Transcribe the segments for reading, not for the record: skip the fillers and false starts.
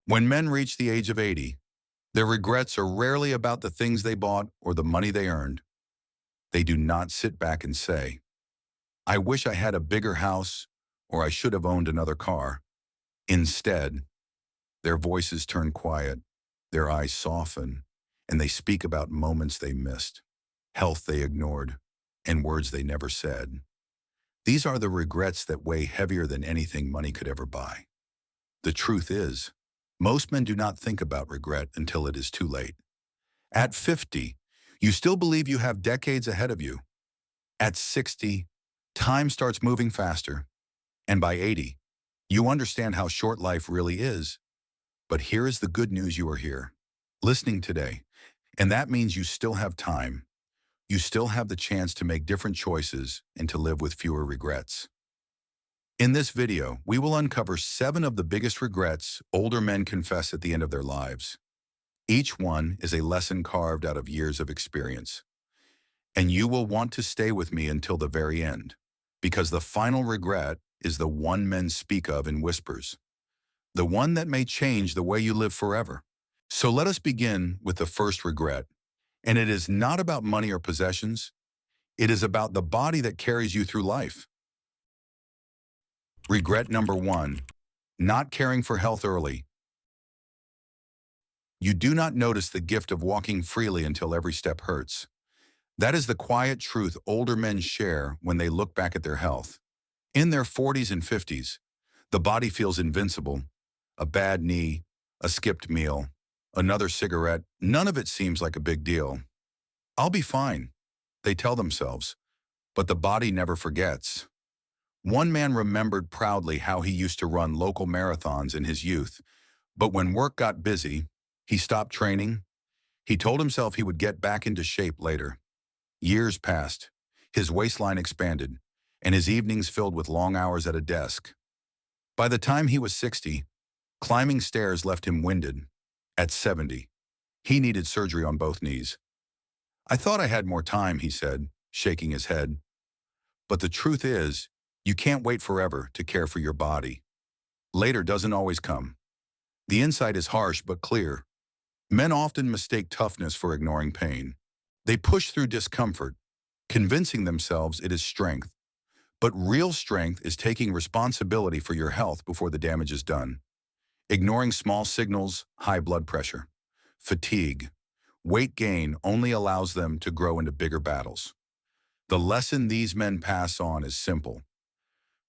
When men reach the age of 80, their regrets are rarely about the things they bought or the money they earned. They do not sit back and say, I wish I had a bigger house or I should have owned another car. Instead, their voices turn quiet, their eyes soften, and they speak about moments they missed, health they ignored, and words they never said. These are the regrets that weigh heavier than anything money could ever buy. The truth is, most men do not think about regret until it is too late. At 50, you still believe you have decades ahead of you. At 60, time starts moving faster. And by 80, you understand how short life really is. But here is the good news: you are here, listening today. And that means you still have time. You still have the chance to make different choices and to live with fewer regrets. In this video, we will uncover 7 of the biggest regrets older men confess at the end of their lives. Each one is a lesson carved out of years of experience. And you will want to stay with me until the very end, because the final regret is the one men speak of in whispers, the one that may change the way you live forever. So let us begin with the first regret. And it is not about money or possessions. It is about the body that carries you through life. Regret number 1, not caring for health early. You do not notice the gift of walking freely until every step hurts. That is the quiet truth older men share when they look back at their health. In their 40s and 50s, the body feels invincible. A bad knee, a skipped meal, another cigarette, none of it seems like a big deal. I'll be fine, they tell themselves, but the body never forgets. One man remembered proudly how he used to run local marathons in his youth, but when work got busy, he stopped training. He told himself he would get back into shape later. Years passed, his waistline expanded, and his evenings filled with long hours at a desk. By the time he was 60, climbing stairs left him winded. At 70, he needed surgery on both knees. I thought I had more time, he said, shaking his head. But the truth is, you can't wait forever to care for your body. Later doesn't always come. The insight is harsh but clear. Men often mistake toughness for ignoring pain. They push through discomfort, convincing themselves it is strength. But real strength is taking responsibility for your health before the damage is done. Ignoring small signals, high blood pressure, fatigue, weight gain only allows them to grow into bigger battles. The lesson these men pass on is simple.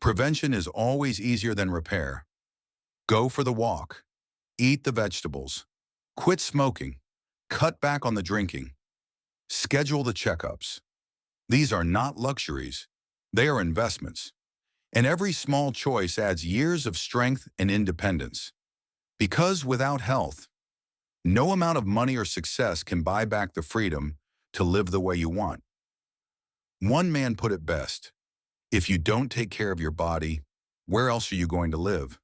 Prevention is always easier than repair. Go for the walk. Eat the vegetables. Quit smoking. Cut back on the drinking. Schedule the checkups. These are not luxuries. They are investments. And every small choice adds years of strength and independence. Because without health, no amount of money or success can buy back the freedom to live the way you want. One man put it best: if you don't take care of your body, where else are you going to live?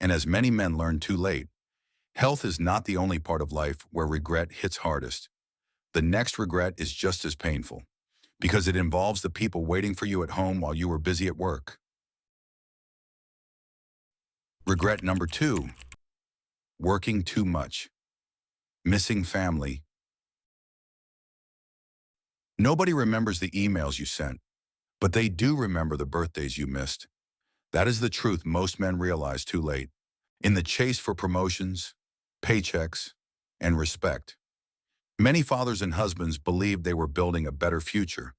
And as many men learn too late, health is not the only part of life where regret hits hardest. The next regret is just as painful, because it involves the people waiting for you at home while you were busy at work. Regret number 2, working too much, missing family. Nobody remembers the emails you sent, but they do remember the birthdays you missed. That is the truth most men realize too late. In the chase for promotions, paychecks, and respect, many fathers and husbands believed they were building a better future.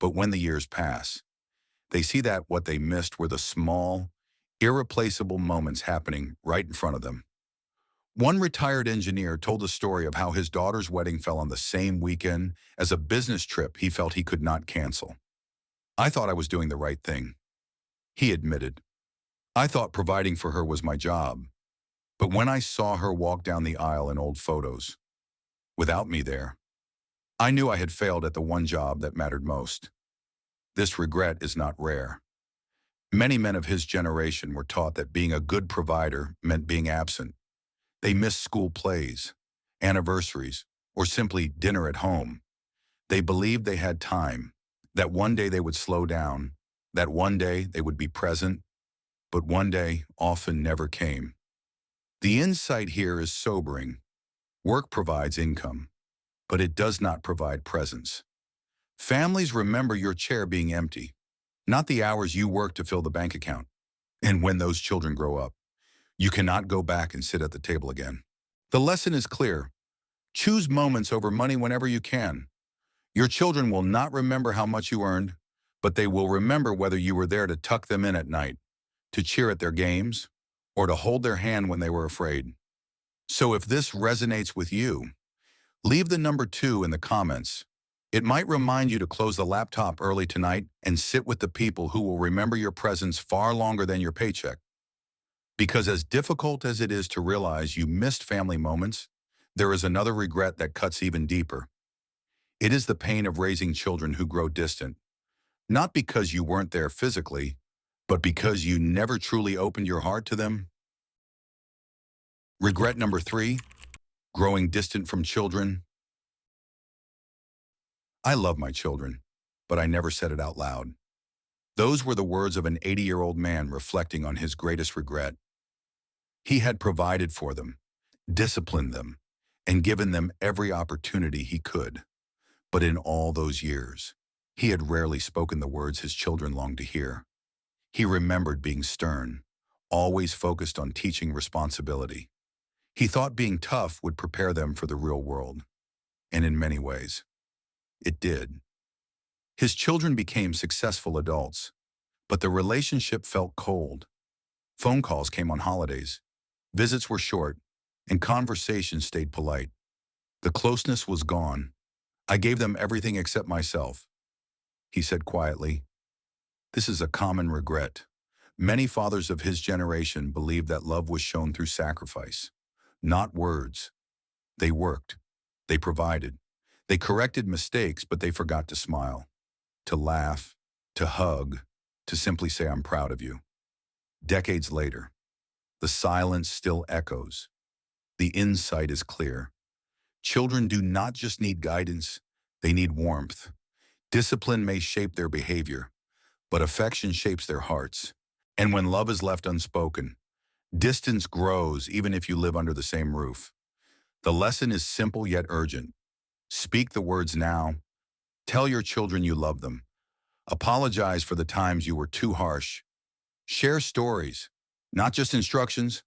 But when the years pass, they see that what they missed were the small, irreplaceable moments happening right in front of them. One retired engineer told the story of how his daughter's wedding fell on the same weekend as a business trip he felt he could not cancel. I thought I was doing the right thing, he admitted. I thought providing for her was my job. But when I saw her walk down the aisle in old photos, without me there, I knew I had failed at the one job that mattered most. This regret is not rare. Many men of his generation were taught that being a good provider meant being absent. They missed school plays, anniversaries, or simply dinner at home. They believed they had time, that one day they would slow down, that one day they would be present, but one day often never came. The insight here is sobering. Work provides income, but it does not provide presence. Families remember your chair being empty, not the hours you work to fill the bank account. And when those children grow up, you cannot go back and sit at the table again. The lesson is clear. Choose moments over money whenever you can. Your children will not remember how much you earned, but they will remember whether you were there to tuck them in at night, to cheer at their games, or to hold their hand when they were afraid. So if this resonates with you, leave the number 2 in the comments. It might remind you to close the laptop early tonight and sit with the people who will remember your presence far longer than your paycheck. Because as difficult as it is to realize you missed family moments, there is another regret that cuts even deeper. It is the pain of raising children who grow distant, not because you weren't there physically, but because you never truly opened your heart to them. Regret number 3, growing distant from children. I love my children, but I never said it out loud. Those were the words of an 80-year-old man reflecting on his greatest regret. He had provided for them, disciplined them, and given them every opportunity he could. But in all those years, he had rarely spoken the words his children longed to hear. He remembered being stern, always focused on teaching responsibility. He thought being tough would prepare them for the real world. And in many ways, it did. His children became successful adults, but the relationship felt cold. Phone calls came on holidays, visits were short, and conversations stayed polite. The closeness was gone. I gave them everything except myself, he said quietly. This is a common regret. Many fathers of his generation believed that love was shown through sacrifice, not words. They worked, they provided, they corrected mistakes, but they forgot to smile, to laugh, to hug, to simply say, "I'm proud of you." Decades later, the silence still echoes. The insight is clear. Children do not just need guidance, they need warmth. Discipline may shape their behavior, but affection shapes their hearts. And when love is left unspoken, distance grows even if you live under the same roof. The lesson is simple yet urgent. Speak the words now. Tell your children you love them. Apologize for the times you were too harsh. Share stories, not just instructions,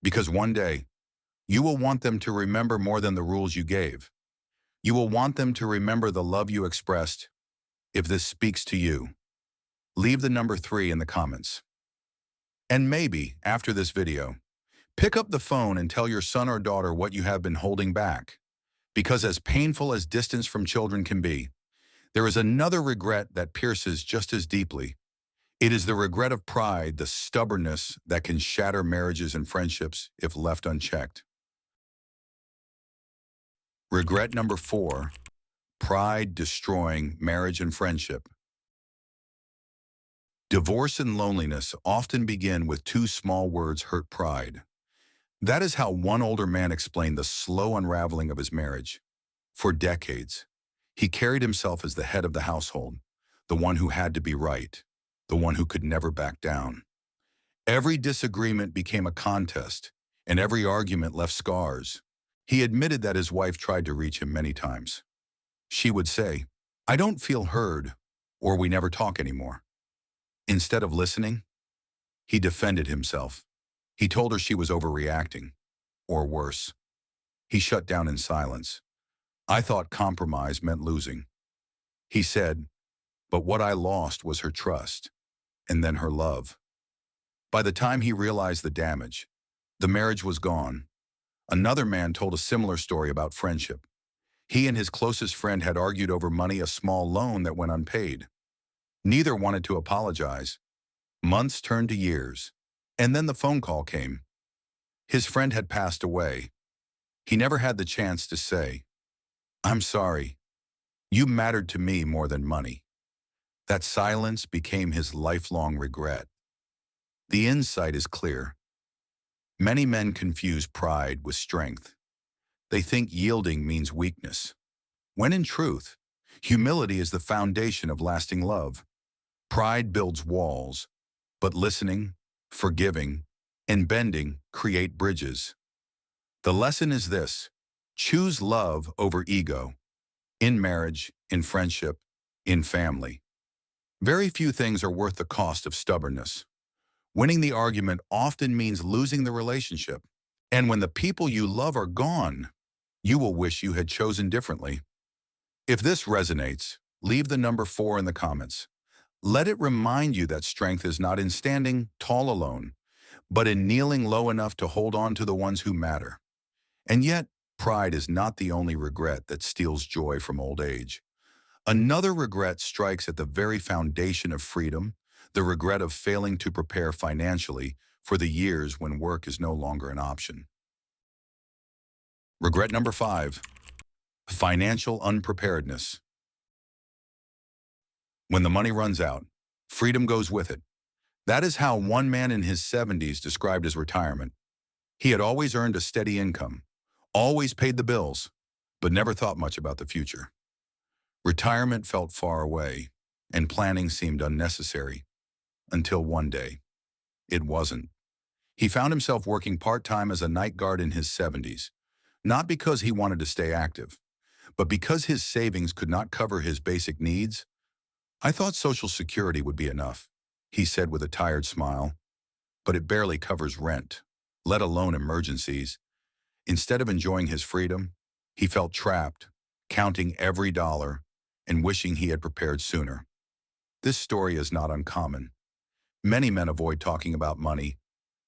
because one day, you will want them to remember more than the rules you gave. You will want them to remember the love you expressed. If this speaks to you, leave the number 3 in the comments. And maybe, after this video, pick up the phone and tell your son or daughter what you have been holding back. Because as painful as distance from children can be, there is another regret that pierces just as deeply. It is the regret of pride, the stubbornness that can shatter marriages and friendships if left unchecked. Regret number 4, pride destroying marriage and friendship. Divorce and loneliness often begin with 2 small words: hurt pride. That is how one older man explained the slow unraveling of his marriage. For decades, he carried himself as the head of the household, the one who had to be right, the one who could never back down. Every disagreement became a contest, and every argument left scars. He admitted that his wife tried to reach him many times. She would say, "I don't feel heard," or "We never talk anymore." Instead of listening, he defended himself. He told her she was overreacting, or worse. He shut down in silence. "I thought compromise meant losing." He said, "But what I lost was her trust, and then her love." By the time he realized the damage, the marriage was gone. Another man told a similar story about friendship. He and his closest friend had argued over money, a small loan that went unpaid. Neither wanted to apologize. Months turned to years, and then the phone call came. His friend had passed away. He never had the chance to say, "I'm sorry. You mattered to me more than money." That silence became his lifelong regret. The insight is clear. Many men confuse pride with strength. They think yielding means weakness, when in truth, humility is the foundation of lasting love. Pride builds walls, but listening, forgiving, and bending create bridges. The lesson is this: choose love over ego, in marriage, in friendship, in family. Very few things are worth the cost of stubbornness. Winning the argument often means losing the relationship. And when the people you love are gone, you will wish you had chosen differently. If this resonates, leave the number 4 in the comments. Let it remind you that strength is not in standing tall alone, but in kneeling low enough to hold on to the ones who matter. And yet, pride is not the only regret that steals joy from old age. Another regret strikes at the very foundation of freedom, the regret of failing to prepare financially for the years when work is no longer an option. Regret number 5, financial unpreparedness. When the money runs out, freedom goes with it. That is how one man in his 70s described his retirement. He had always earned a steady income, always paid the bills, but never thought much about the future. Retirement felt far away, and planning seemed unnecessary. Until one day, it wasn't. He found himself working part-time as a night guard in his 70s, not because he wanted to stay active, but because his savings could not cover his basic needs. "I thought Social Security would be enough," he said with a tired smile, "but it barely covers rent, let alone emergencies." Instead of enjoying his freedom, he felt trapped, counting every dollar and wishing he had prepared sooner. This story is not uncommon. Many men avoid talking about money.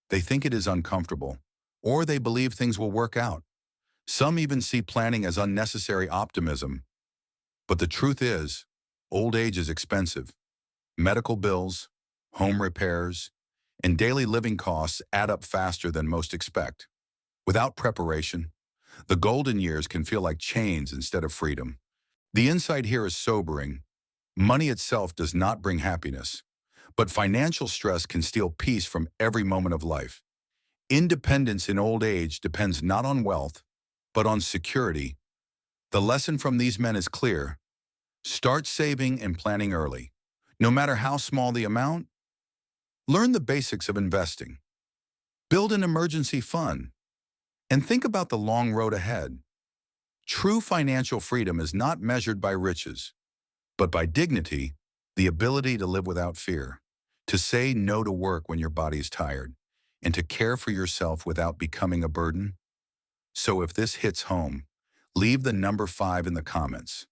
They think it is uncomfortable, or they believe things will work out. Some even see planning as unnecessary optimism. But the truth is, old age is expensive. Medical bills, home repairs, and daily living costs add up faster than most expect. Without preparation, the golden years can feel like chains instead of freedom. The insight here is sobering. Money itself does not bring happiness, but financial stress can steal peace from every moment of life. Independence in old age depends not on wealth, but on security. The lesson from these men is clear. Start saving and planning early. No matter how small the amount, learn the basics of investing. Build an emergency fund, and think about the long road ahead. True financial freedom is not measured by riches, but by dignity, the ability to live without fear, to say no to work when your body is tired, and to care for yourself without becoming a burden. So if this hits home, leave the number 5 in the comments.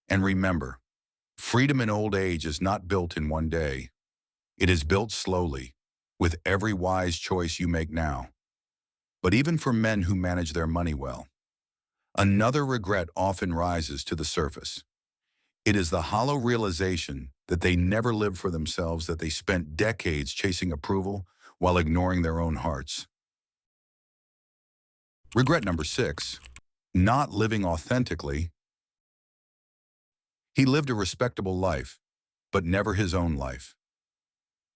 And remember, freedom in old age is not built in one day. It is built slowly, with every wise choice you make now. But even for men who manage their money well, another regret often rises to the surface. It is the hollow realization that they never lived for themselves, that they spent decades chasing approval while ignoring their own hearts. Regret number 6, not living authentically. He lived a respectable life, but never his own life.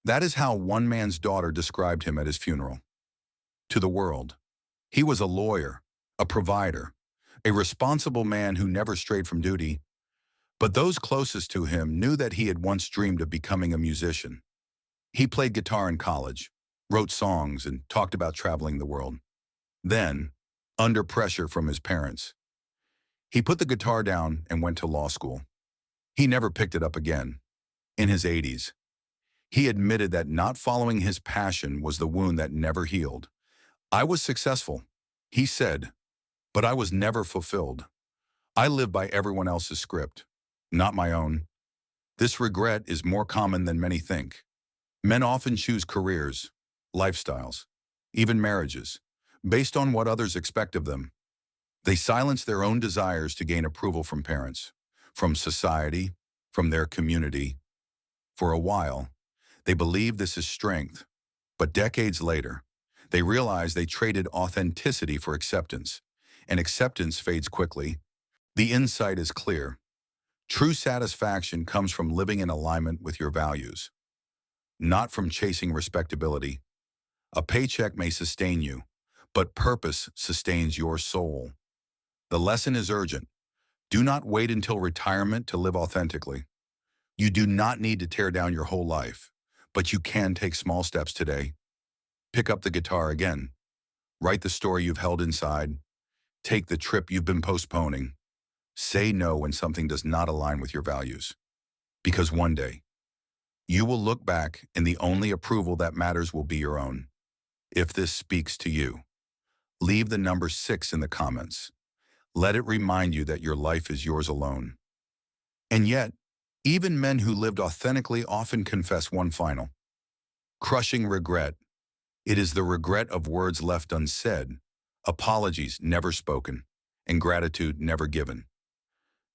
That is how one man's daughter described him at his funeral. To the world, he was a lawyer, a provider, a responsible man who never strayed from duty. But those closest to him knew that he had once dreamed of becoming a musician. He played guitar in college, wrote songs, and talked about traveling the world. Then, under pressure from his parents, he put the guitar down and went to law school. He never picked it up again. In his 80s, he admitted that not following his passion was the wound that never healed. "I was successful," he said, "but I was never fulfilled. I lived by everyone else's script, not my own." This regret is more common than many think. Men often choose careers, lifestyles, even marriages, based on what others expect of them. They silence their own desires to gain approval from parents, from society, from their community. For a while, they believe this is strength, but decades later, they realize they traded authenticity for acceptance, and acceptance fades quickly. The insight is clear. True satisfaction comes from living in alignment with your values, not from chasing respectability. A paycheck may sustain you, but purpose sustains your soul. The lesson is urgent. Do not wait until retirement to live authentically. You do not need to tear down your whole life, but you can take small steps today. Pick up the guitar again. Write the story you've held inside. Take the trip you've been postponing. Say no when something does not align with your values. Because one day, you will look back and the only approval that matters will be your own. If this speaks to you, leave the number 6 in the comments. Let it remind you that your life is yours alone. And yet, even men who lived authentically often confess one final, crushing regret. It is the regret of words left unsaid, apologies never spoken, and gratitude never given.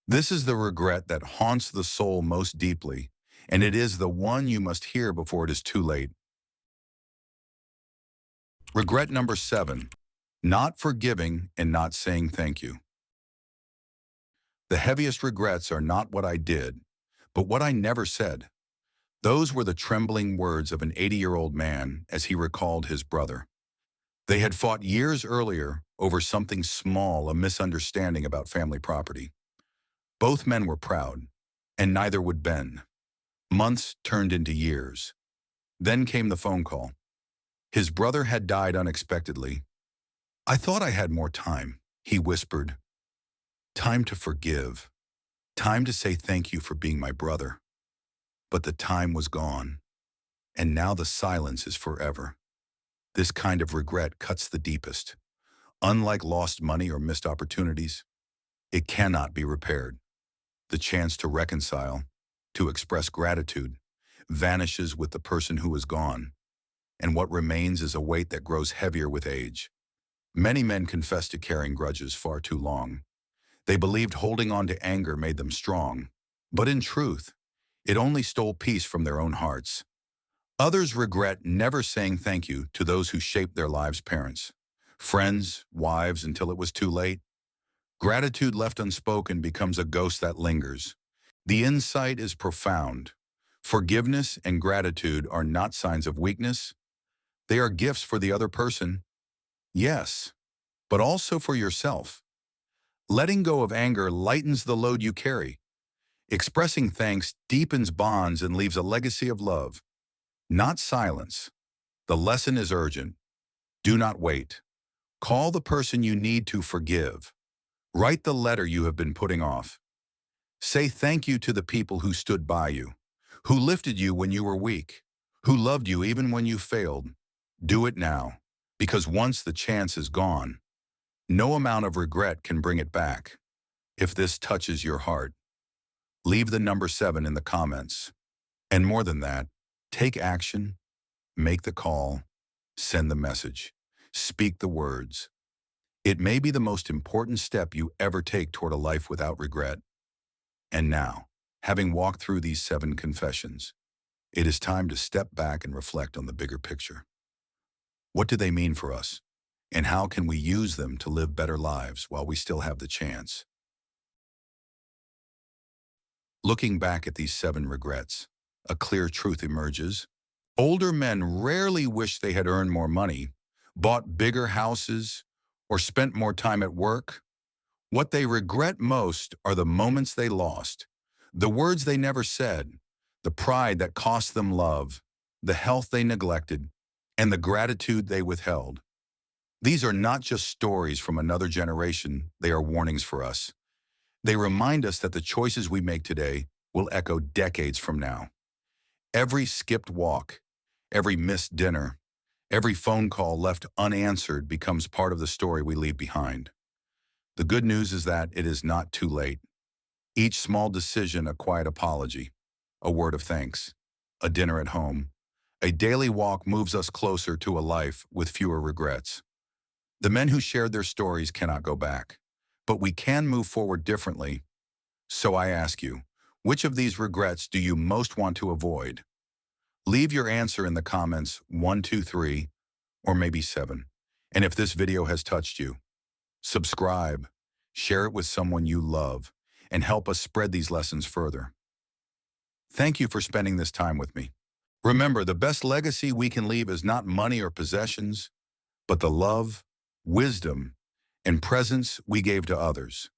This is the regret that haunts the soul most deeply, and it is the one you must hear before it is too late. Regret number 7, not forgiving and not saying thank you. The heaviest regrets are not what I did, but what I never said. Those were the trembling words of an 80-year-old man as he recalled his brother. They had fought years earlier over something small, a misunderstanding about family property. Both men were proud, and neither would bend. Months turned into years. Then came the phone call. His brother had died unexpectedly. "I thought I had more time," he whispered. "Time to forgive. Time to say thank you for being my brother." But the time was gone, and now the silence is forever. This kind of regret cuts the deepest. Unlike lost money or missed opportunities, it cannot be repaired. The chance to reconcile, to express gratitude, vanishes with the person who is gone, and what remains is a weight that grows heavier with age. Many men confess to carrying grudges far too long. They believed holding on to anger made them strong, but in truth, it only stole peace from their own hearts. Others regret never saying thank you to those who shaped their lives' parents, friends, wives, until it was too late. Gratitude left unspoken becomes a ghost that lingers. The insight is profound. Forgiveness and gratitude are not signs of weakness. They are gifts for the other person, yes, but also for yourself. Letting go of anger lightens the load you carry. Expressing thanks deepens bonds and leaves a legacy of love, not silence. The lesson is urgent. Do not wait. Call the person you need to forgive. Write the letter you have been putting off. Say thank you to the people who stood by you, who lifted you when you were weak, who loved you even when you failed. Do it now, because once the chance is gone, no amount of regret can bring it back. If this touches your heart, leave the number 7 in the comments. And more than that, take action, make the call, send the message, speak the words. It may be the most important step you ever take toward a life without regret. And now, having walked through these 7 confessions, it is time to step back and reflect on the bigger picture. What do they mean for us? And how can we use them to live better lives while we still have the chance? Looking back at these 7 regrets, a clear truth emerges. Older men rarely wish they had earned more money, bought bigger houses, or spent more time at work. What they regret most are the moments they lost, the words they never said, the pride that cost them love, the health they neglected, and the gratitude they withheld. These are not just stories from another generation, they are warnings for us. They remind us that the choices we make today will echo decades from now. Every skipped walk, every missed dinner, every phone call left unanswered becomes part of the story we leave behind. The good news is that it is not too late. Each small decision, a quiet apology, a word of thanks, a dinner at home, a daily walk moves us closer to a life with fewer regrets. The men who shared their stories cannot go back, but we can move forward differently. So I ask you, which of these regrets do you most want to avoid? Leave your answer in the comments 1, 2, 3, or maybe 7. And if this video has touched you, subscribe, share it with someone you love, and help us spread these lessons further. Thank you for spending this time with me. Remember, the best legacy we can leave is not money or possessions, but the love, wisdom, and presence we gave to others.